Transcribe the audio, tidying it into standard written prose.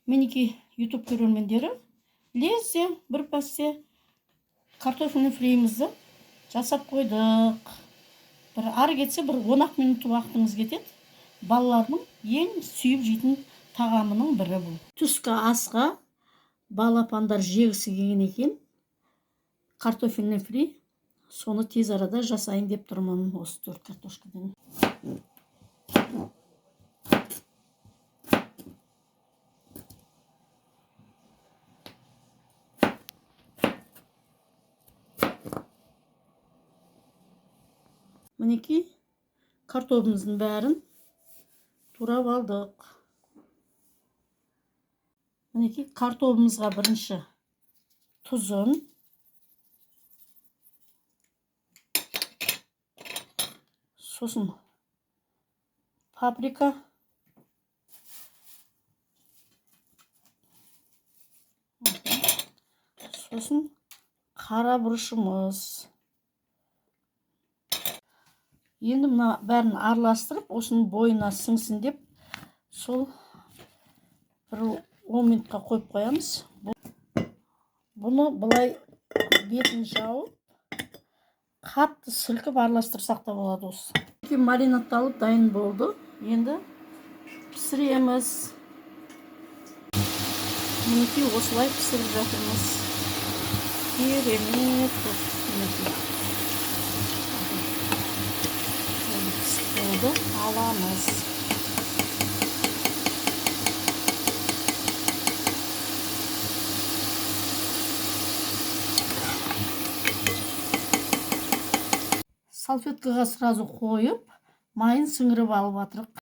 Мінеки YouTube көрермендері, лезде бір пәсте картофельный фрейімізді жасап қойдық. Бір ары кетсе бір 10 минут уақытыңыз кетеді. Балалардың ең сүйіп жейтін тағамының бірі бұл. Түскі асқа балапандар жегісі келген екен. Картофельный фри. Соны тез арада жасайын деп тұрмын осы 4 картошкадан. Мінеки картофеліміздің бәрін турап алдық. Мінеки картофелімізға бірінші тұзын, сосын паприка, сосын қара бұрышымыз. Енді мына бәрін араластырып, осының бойына сіңсін деп, сол бір 10 минутқа қойып қоямыз. Бұны былай бетін жауып, қатты сілкіп араластырсақ та болады осы. Маринадталып дайын болды. Енді пісіреміз. Мінеки осылай пісіріп жатырмыз. Керемет мінеки. Oldu, alamız. Салфеткаға сразу қойып, майын сіңіріп алып жатырық.